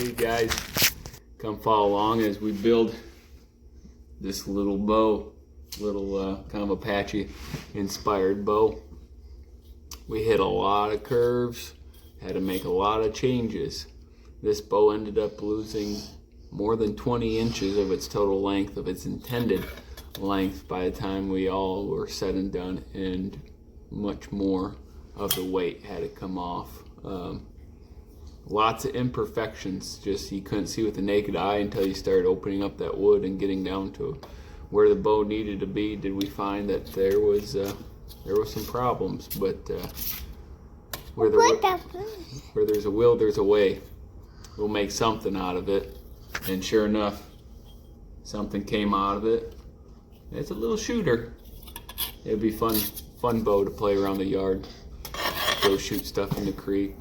Hey guys, come follow along as we build this little bow, kind of Apache inspired bow. We hit a lot of curves, had to make a lot of changes. This bow ended up losing more than 20 inches of its total length, of its intended length, by the time we all were said and done, and much more of the weight had to come off. Lots of imperfections, just you couldn't see with the naked eye until you started opening up that wood and getting down to where the bow needed to be. Did we find that there was some problems, but where there's a will, there's a way. We'll make something out of it, and sure enough, something came out of it. It's a little shooter. It'd be fun bow to play around the yard. Go shoot stuff in the creek,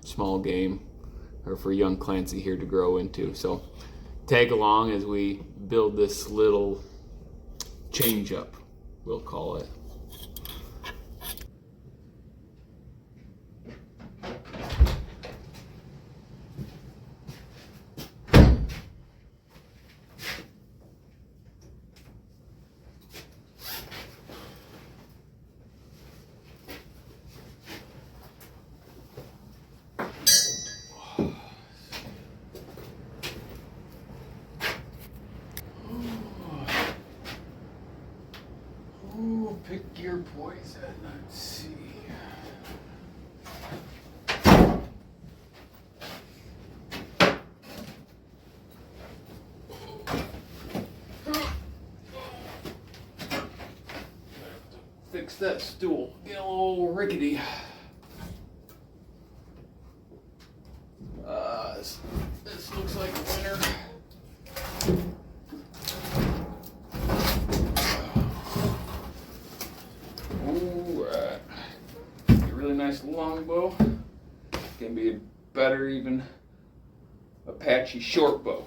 small game, or for young Clancy here to grow into. So tag along as we build this little change up, we'll call it. Pick your poison. Let's see. Fix that stool. Get a little rickety. This looks like a winner. Nice longbow. Can be a better even Apache short bow.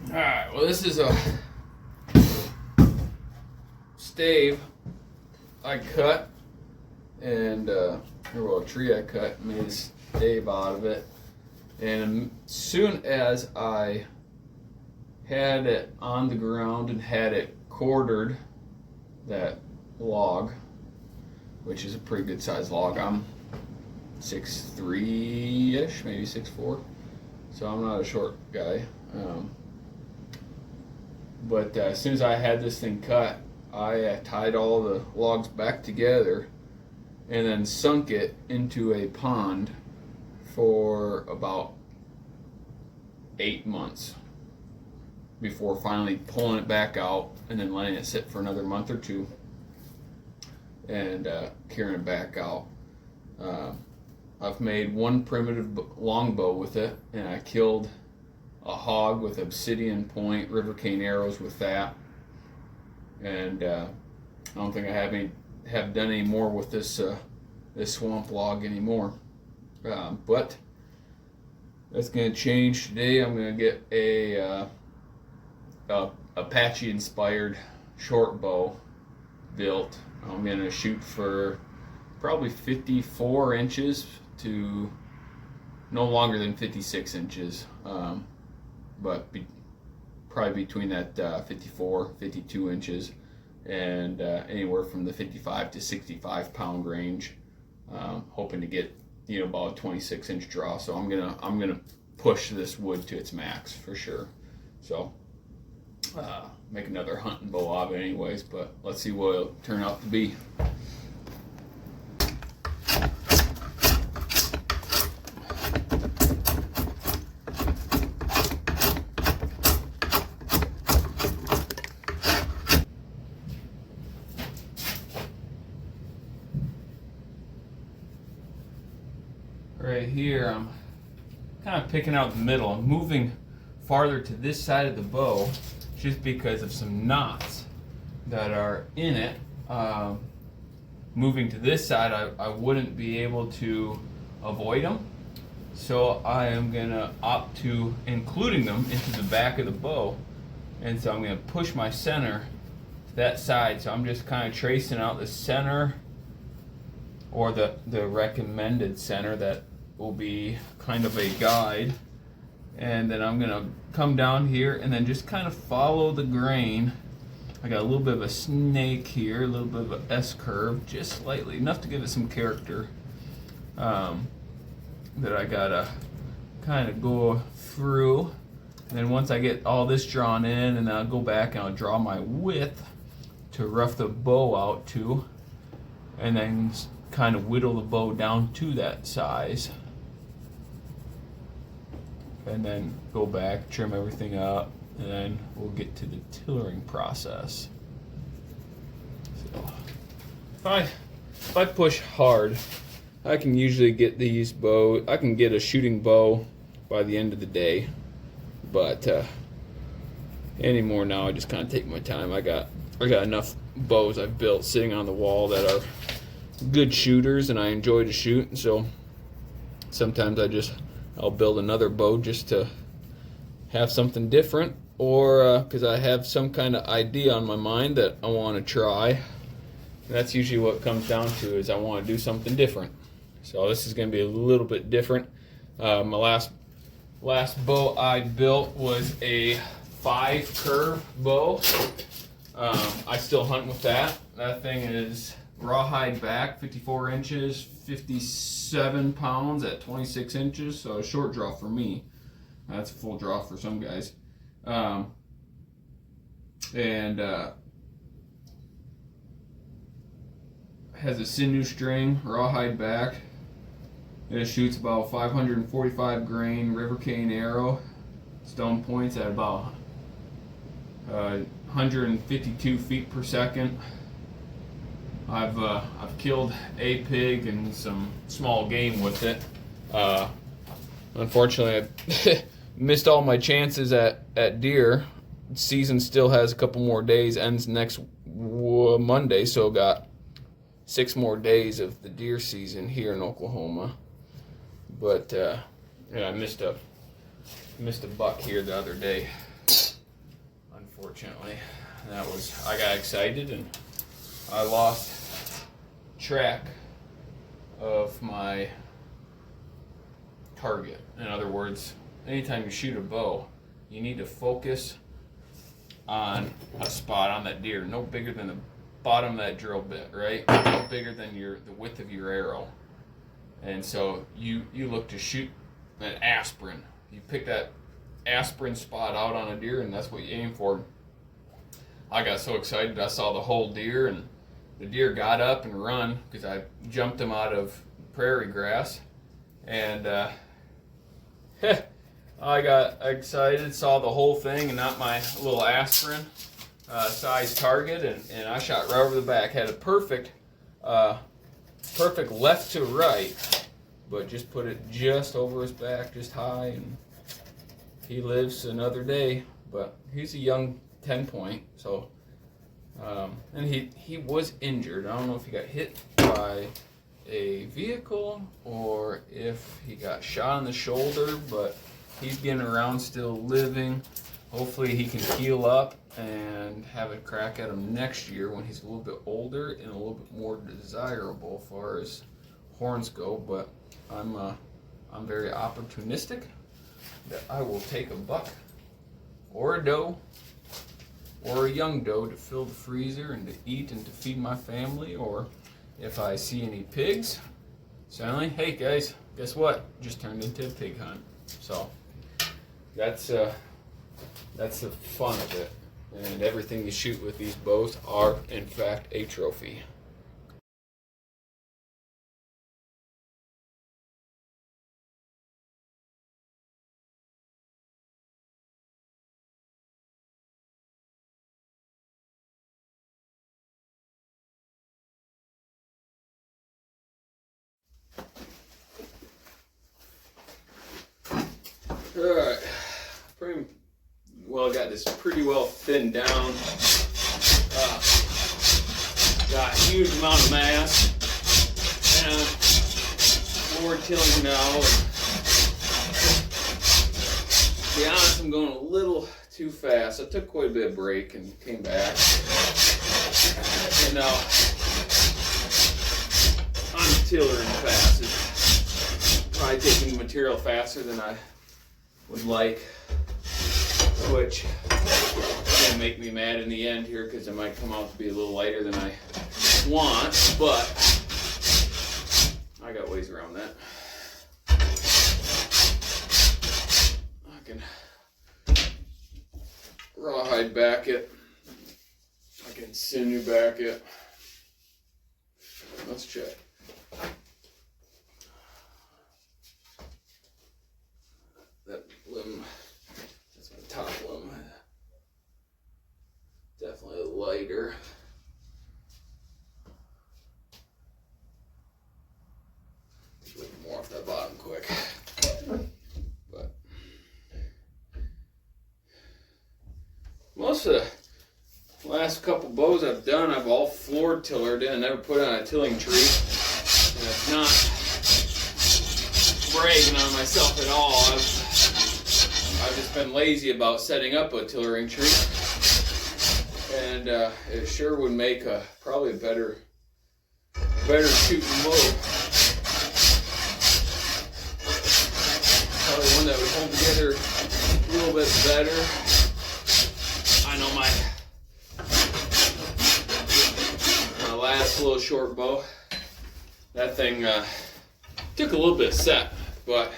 Alright, well, this is a stave I cut, and a tree I cut, made a stave out of it. And as soon as I had it on the ground and had it quartered, that log, which is a pretty good sized log. I'm 6'3"-ish, maybe 6'4", so I'm not a short guy. But as soon as I had this thing cut, I tied all the logs back together and then sunk it into a pond for about 8 months before finally pulling it back out and then letting it sit for another month or two and carrying it back out. I've made one primitive longbow with it, and I killed a hog with obsidian point river cane arrows with that. And I don't think I have done any more with this swamp log anymore. But that's going to change today. I'm going to get a Apache inspired short bow built. I'm going to shoot for probably 54 inches to no longer than 56 inches, but probably between that 54, 52 inches, and anywhere from the 55 to 65 pound range. Hoping to get about a 26 inch draw. So I'm gonna push this wood to its max for sure. So make another hunting bow out of it anyways, but let's see what it'll turn out to be. Right here, I'm kind of picking out the middle. I'm moving farther to this side of the bow just because of some knots that are in it. Moving to this side, I wouldn't be able to avoid them, so I am going to opt to including them into the back of the bow, and so I'm going to push my center to that side. So I'm just kind of tracing out the center, or the recommended center that will be kind of a guide. And then I'm gonna come down here and then just kind of follow the grain. I got a little bit of a snake here, a little bit of an S curve, just slightly, enough to give it some character. That I gotta kind of go through. And then once I get all this drawn in, and then I'll go back and I'll draw my width to rough the bow out to, and then kind of whittle the bow down to that size. And then go back, trim everything up, and then we'll get to the tillering process. So if I push hard, I can usually get these bows. I can get a shooting bow by the end of the day, but anymore now I just kind of take my time. I got enough bows I've built sitting on the wall that are good shooters, and I enjoy to shoot. And so sometimes I'll build another bow just to have something different, or because I have some kind of idea on my mind that I want to try. And that's usually what it comes down to, is I want to do something different. So this is going to be a little bit different. My last bow I built was a 5 curve bow. I still hunt with that. That thing is rawhide back, 54 inches, 57 pounds at 26 inches, so a short draw for me. That's a full draw for some guys. Has a Sinew string, rawhide back. It shoots about 545 grain river cane arrow. Stone points at about 152 feet per second. I've killed a pig and some small game with it. Unfortunately, I missed all my chances at deer. Season still has a couple more days, ends next Monday, so got 6 more days of the deer season here in Oklahoma. But yeah, I missed a buck here the other day, unfortunately. And I got excited and I lost track of my target. In other words, anytime you shoot a bow, you need to focus on a spot on that deer, no bigger than the bottom of that drill bit, right? No bigger than the width of your arrow. And so you look to shoot an aspirin. You pick that aspirin spot out on a deer, and that's what you aim for. I got so excited, I saw the whole deer, and the deer got up and run because I jumped him out of prairie grass. And I got excited, saw the whole thing and not my little aspirin size target, and I shot right over the back. Had a perfect left to right, but just put it just over his back, just high, and he lives another day. But he's a young 10-point, so and he was injured. I don't know if he got hit by a vehicle or if he got shot in the shoulder, but he's getting around, still living. Hopefully he can heal up and have a crack at him next year when he's a little bit older and a little bit more desirable as far as horns go. But I'm very opportunistic that I will take a buck or a doe or a young doe to fill the freezer and to eat and to feed my family, or if I see any pigs, suddenly, hey guys, guess what? Just turned into a pig hunt. So that's the fun of it. And everything you shoot with these bows are, in fact, a trophy. Alright, I got this pretty well thinned down. Got a huge amount of mass. And forward tilling now. To be honest, I'm going a little too fast. I took quite a bit of break and came back. And now I'm tillering fast. It probably take material faster than I would like, which is gonna make me mad in the end here because it might come out to be a little lighter than I want, but I got ways around that. I can rawhide back it. I can sinew back it. Let's check. That limb, that's my top limb. Definitely lighter. Take a little more off that bottom quick. But most of the last couple bows I've done, I've all floor tillered in. I never put on a tilling tree. And it's not bragging on myself at all. I've just been lazy about setting up a tillering tree. And it sure would make probably a better shooting bow. Probably one that would hold together a little bit better. I know my last little short bow, that thing took a little bit of set, but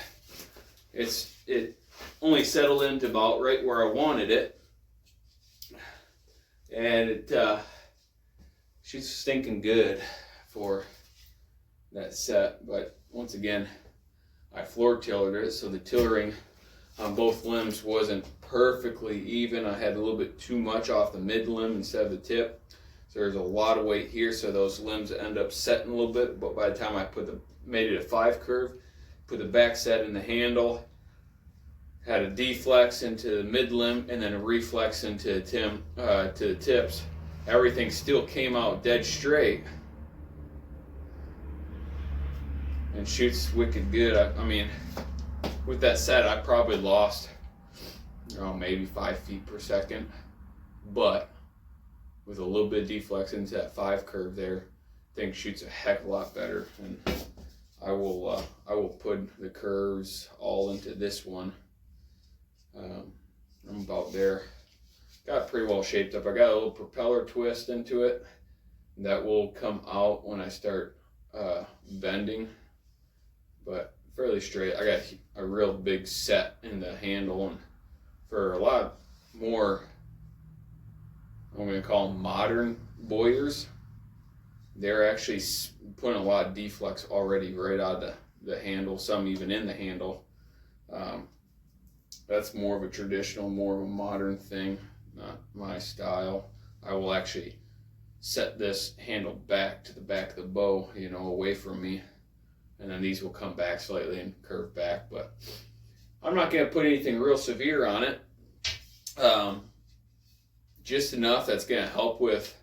it only settled into about right where I wanted it, and it shoots stinking good for that set. But once again, I floor tillered it, so the tillering on both limbs wasn't perfectly even. I had a little bit too much off the mid limb instead of the tip. So there's a lot of weight here, so those limbs end up setting a little bit. But by the time I made it a 5 curve, put the back set in the handle, had a deflex into the mid limb, and then a reflex into to the tips. Everything still came out dead straight and shoots wicked good. I mean, with that set, I probably lost, maybe 5 feet per second, but with a little bit of deflex into that 5 curve there, I think shoots a heck of a lot better. And I will put the curves all into this one. I'm about there. Got it pretty well shaped up. I got a little propeller twist into it that will come out when I start bending, but fairly straight. I got a real big set in the handle, and for a lot more, I'm going to call them modern bowyers, they're actually putting a lot of deflex already right out of the handle, some even in the handle. That's more of a traditional, more of a modern thing, not my style. I will actually set this handle back to the back of the bow, away from me, and then these will come back slightly and curve back. But I'm not going to put anything real severe on it. Just enough that's going to help with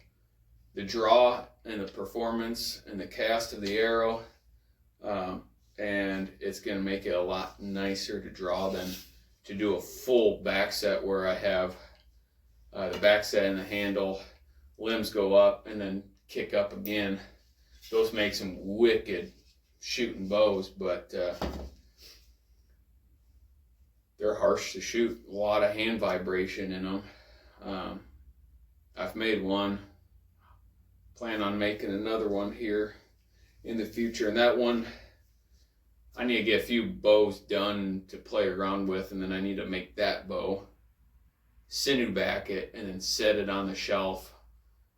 the draw and the performance and the cast of the arrow, and it's going to make it a lot nicer to draw than to do a full back set where I have the back set and the handle, limbs go up and then kick up again. Those make some wicked shooting bows, but they're harsh to shoot. A lot of hand vibration in them. I've made one, plan on making another one here in the future, and that one I need to get a few bows done to play around with, and then I need to make that bow, sinew back it, and then set it on the shelf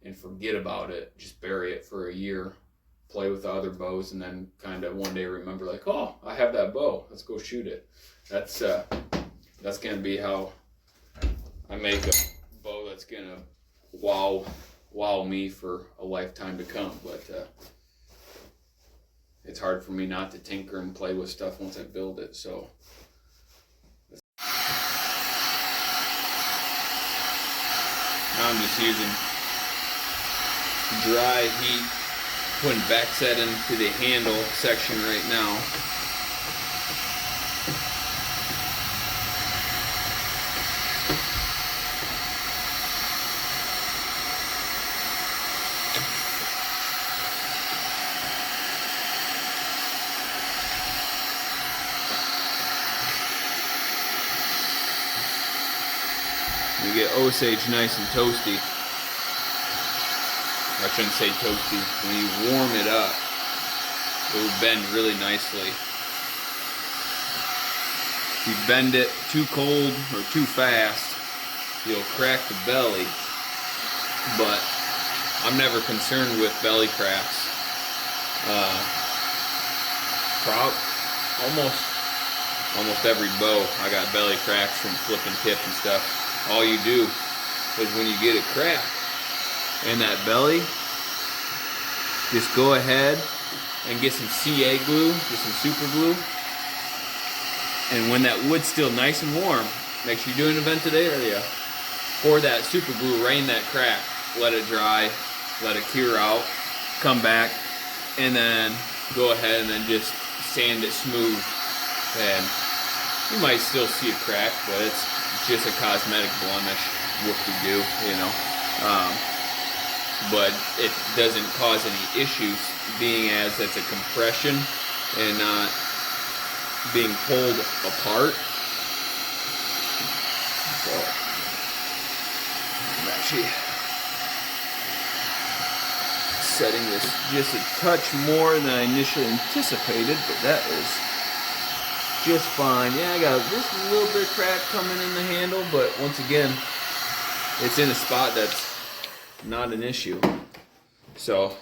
and forget about it. Just bury it for a year, play with the other bows, and then kind of one day remember, like, oh, I have that bow, let's go shoot it. That's gonna be how I make a bow that's gonna wow me for a lifetime to come. But it's hard for me not to tinker and play with stuff once I build it. So now I'm just using dry heat, putting back set into the handle section right now. You get Osage nice and toasty. I shouldn't say toasty. When you warm it up, it will bend really nicely. If you bend it too cold or too fast, you'll crack the belly. But I'm never concerned with belly cracks. Almost every bow I got belly cracks from flipping tip and stuff. All you do is when you get a crack in that belly, just go ahead and get some CA glue, get some super glue, and when that wood's still nice and warm, make sure you're doing a vented area, pour that super glue right in that crack, let it dry, let it cure out, come back, and then go ahead and then just sand it smooth. And you might still see a crack, but it's just a cosmetic blemish, whoop-de-doo, you know. But it doesn't cause any issues, being as it's a compression and not being pulled apart. So I'm actually setting this just a touch more than I initially anticipated, but that is just fine. Yeah, I got just a little bit of crack coming in the handle, but once again, it's in a spot that's not an issue. So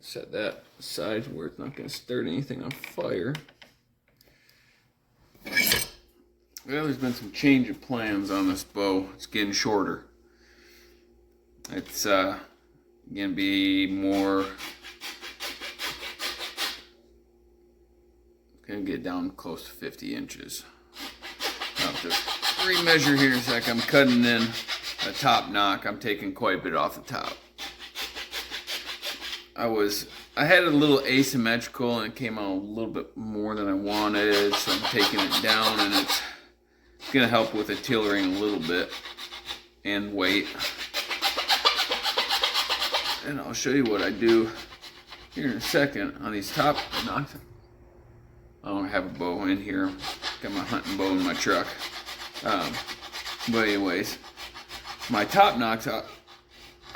set that aside where it's not going to start anything on fire. Well, there's been some change of plans on this bow. It's getting shorter. It's going to be more, going to get down close to 50 inches. I'll have to remeasure here in a sec. I'm cutting in a top knock. I'm taking quite a bit off the top. I had a little asymmetrical and it came out a little bit more than I wanted, so I'm taking it down, and it's going to help with the tillering a little bit and weight. And I'll show you what I do here in a second on these top knocks. I don't have a bow in here. Got my hunting bow in my truck. But anyways, my top knocks, I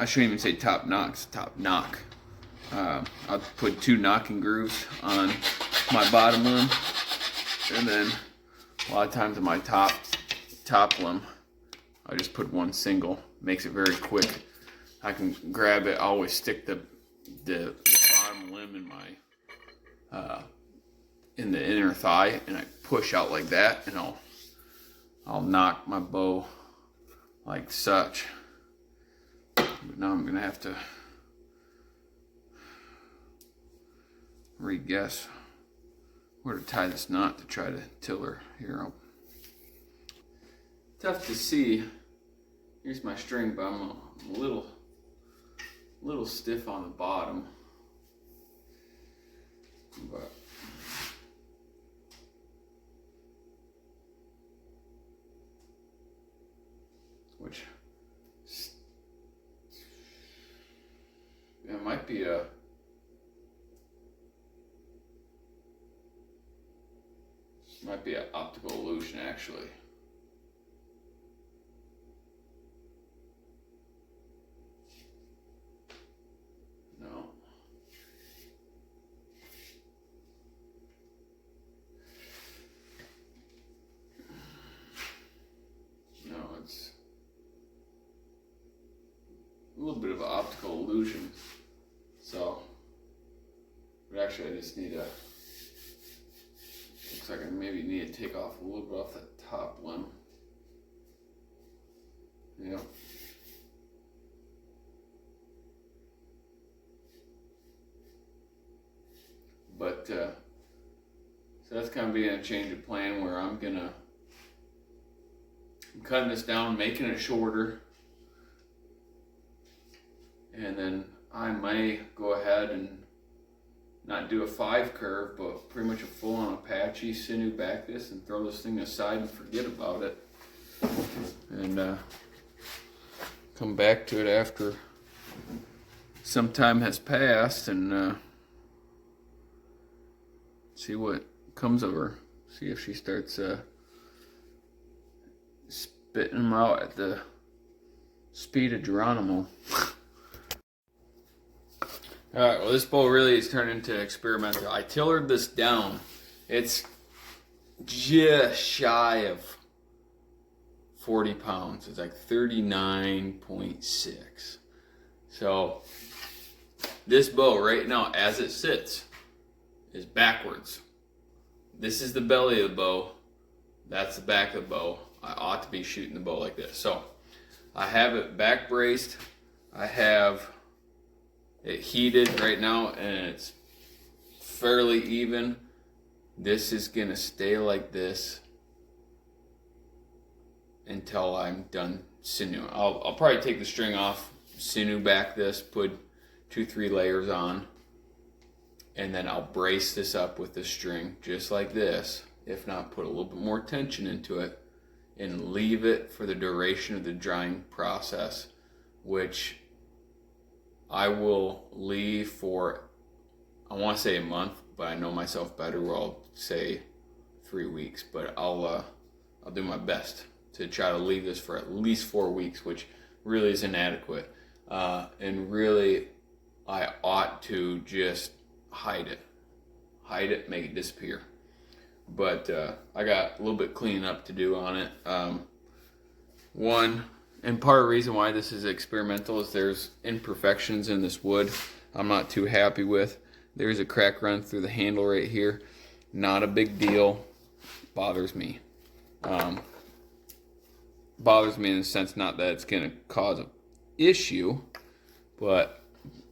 shouldn't even say top knocks, top knock. I'll put 2 knocking grooves on my bottom limb, and then a lot of times on my top limb, I just put 1 single. Makes it very quick. I can grab it. I always stick the bottom limb in my in the inner thigh, and I push out like that, and I'll knock my bow like such. But now I'm gonna have to re-guess where to tie this knot to try to tiller here. Tough to see. Here's my string, but I'm a little stiff on the bottom. But which it might be a optical illusion, actually. No. No, it's a little bit of an optical illusion. So, but actually I just need looks like I maybe need to take off a little bit off that top limb. Yeah. But so that's kind of being a change of plan where I'm cutting this down, making it shorter, and then I may go ahead and not do a 5 curve, but pretty much a full-on Apache Sinew back this and throw this thing aside and forget about it, and come back to it after some time has passed and see what comes of her. See if she starts spitting them out at the speed of Geronimo. Alright, well this bow really is turned into experimental. I tillered this down. It's just shy of 40 pounds. It's like 39.6. So this bow right now, as it sits, is backwards. This is the belly of the bow. That's the back of the bow. I ought to be shooting the bow like this. So I have it back braced. I have it heated right now and it's fairly even. This is gonna stay like this until I'm done Sinew. I'll probably take the string off, Sinew back this, put 2-3 layers on, and then I'll brace this up with the string just like this. If not, put a little bit more tension into it and leave it for the duration of the drying process, which I will leave for, I want to say a month, but I know myself better, where I'll say 3 weeks, but I'll do my best to try to leave this for at least 4 weeks, which really is inadequate. And really, I ought to just hide it, make it disappear. But I got a little bit cleaning up to do on it. One, and part of the reason why this is experimental is there's imperfections in this wood I'm not too happy with. There's a crack run through the handle right here. Not a big deal. Bothers me. Bothers me in the sense not that it's going to cause an issue, but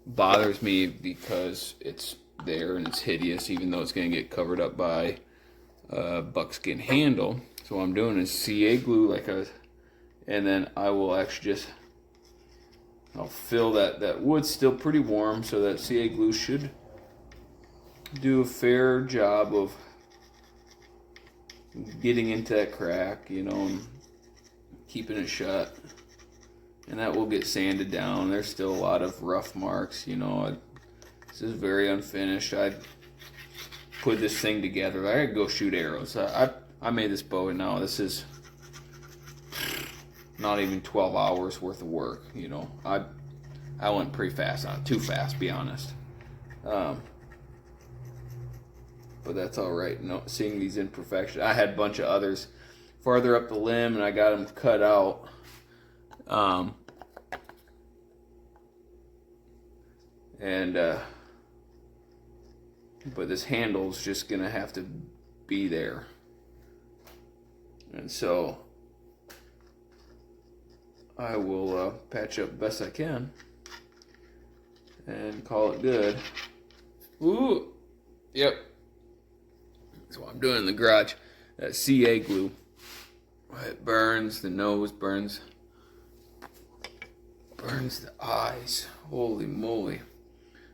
bothers me because it's there and it's hideous, even though it's going to get covered up by buckskin handle. So what I'm doing is CA glue and then I will actually I'll fill that wood's still pretty warm, so that CA glue should do a fair job of getting into that crack, and keeping it shut. And that will get sanded down. There's still a lot of rough marks, this is very unfinished. I put this thing together. I gotta go shoot arrows. I made this bow, and now this is not even 12 hours worth of work. I went pretty fast on it, too fast, be honest. But that's all right. Seeing these imperfections, I had a bunch of others farther up the limb, and I got them cut out. But this handle's just gonna have to be there, and so I will patch up best I can and call it good. Ooh, yep. That's what I'm doing in the garage. That CA glue, it burns the nose, burns the eyes. Holy moly.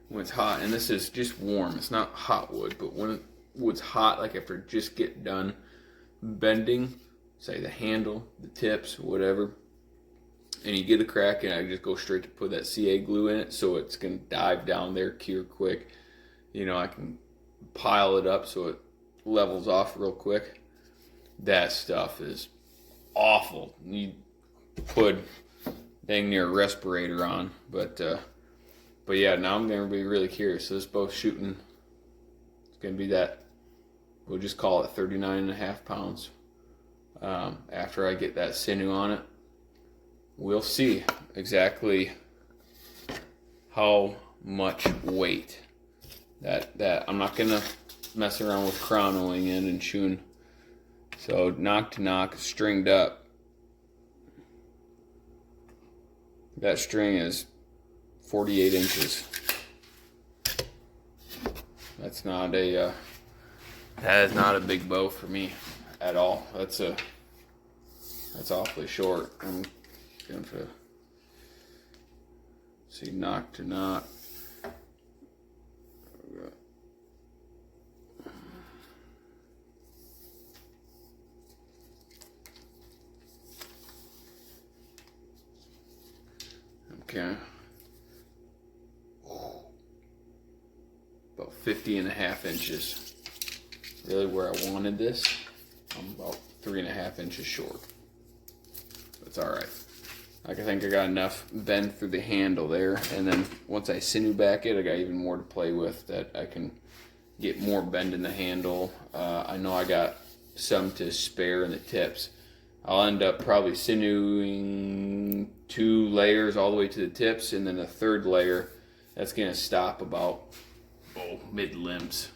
When it's hot, and this is just warm, it's not hot wood, but when wood's hot, like after just get done bending, say the handle, the tips, whatever, and you get a crack, and I just go straight to put that CA glue in it, so it's gonna dive down there, cure quick. I can pile it up so it levels off real quick. That stuff is awful. You put dang near a respirator on, but yeah, now I'm going to be really curious. So this bow's shooting, it's going to be that, we'll just call it 39.5 pounds. After I get that Sinew on it, we'll see exactly how much weight. That I'm not going to mess around with chronoing in and chewing. So knock to knock, stringed up. That string is 48 inches. That is not a big bow for me at all. That's awfully short. I'm going to see knock to knock. Okay. About 50.5 inches. Really where I wanted this. I'm about 3.5 inches short. it's all right. Like, I think I got enough bend through the handle there, and then once I sinew back it, I got even more to play with that I can get more bend in the handle. I know I got some to spare in the tips. I'll end up probably sinewing 2 layers all the way to the tips, and then a 3rd layer that's going to stop about mid-limbs.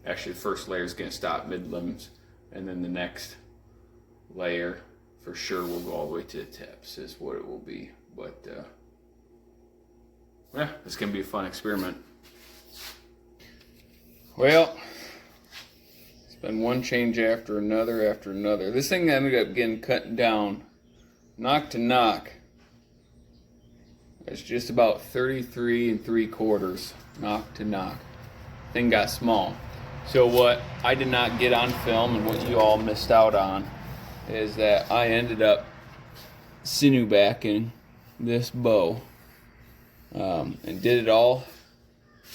Actually, the first layer is going to stop mid-limbs, and then the next layer for sure will go all the way to the tips is what it will be. But yeah, it's going to be a fun experiment. Well, it's been one change after another after another. This thing ended up getting cut down knock to knock. It's just about 33 3/4 knock to knock. Thing got small. So what I did not get on film and what you all missed out on is that I ended up sinew backing this bow and did it all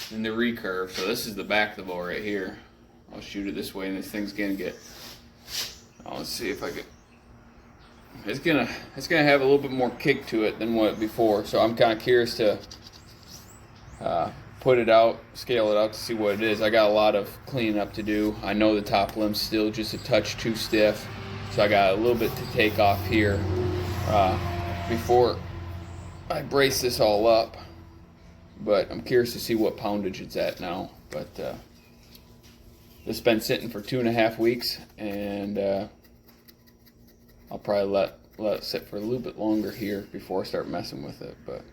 in the recurve. So this is the back of the bow right here. I'll shoot it this way, and this thing's gonna get. Let's see if I can. It's gonna have a little bit more kick to it than what before. So I'm kind of curious to put it out, scale it out to see what it is. I got a lot of cleaning up to do. I know the top limb's still just a touch too stiff, so I got a little bit to take off here before I brace this all up. But I'm curious to see what poundage it's at now. But this has been sitting for 2.5 weeks, and I'll probably let it sit for a little bit longer here before I start messing with it. But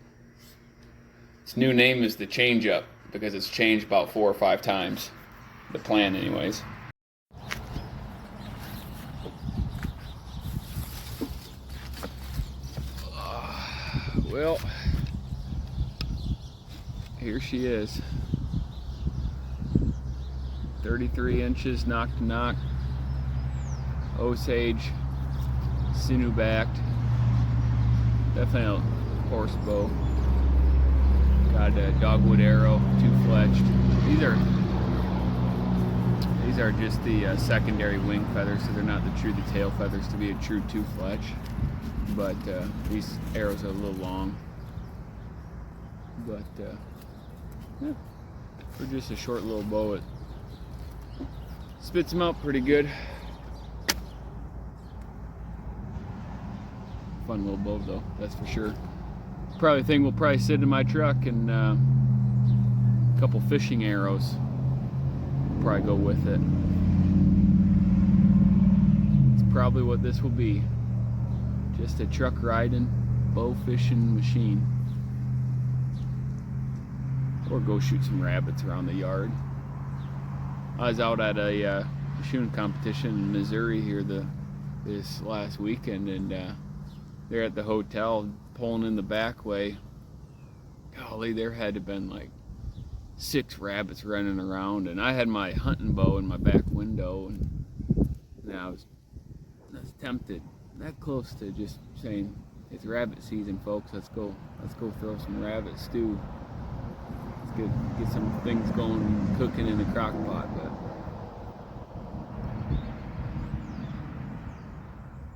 its new name is the Change Up because it's changed about 4 or 5 times. The plan, anyways. Well, here she is. 33 inches knock to knock. Osage, sinew backed. Definitely a horse bow. Got a dogwood arrow, 2-fletched. These are just the secondary wing feathers, so they're not the tail feathers to be a true 2-fletch. But these arrows are a little long. But yeah, for just a short little bow, it spits them out pretty good. Fun little bow though, that's for sure. Probably thing will probably sit in my truck, and a couple fishing arrows will probably go with it. It's probably what this will be. Just a truck riding, bow fishing machine. Or go shoot some rabbits around the yard. I was out at a shooting competition in Missouri here this last weekend, and they're at the hotel pulling in the back way. Golly, there had to have been like 6 rabbits running around, and I had my hunting bow in my back window, and I was tempted that close to just saying, it's rabbit season, folks. Let's go throw some rabbit stew. Let's get some things going, cooking in the crock pot. But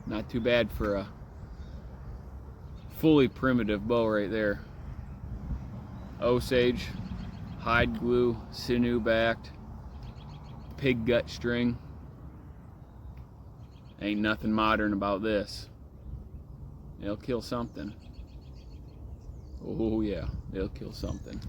not too bad for a fully primitive bow right there. Osage, hide glue, sinew backed, pig gut string. Ain't nothing modern about this. It'll kill something. Oh yeah, it'll kill something.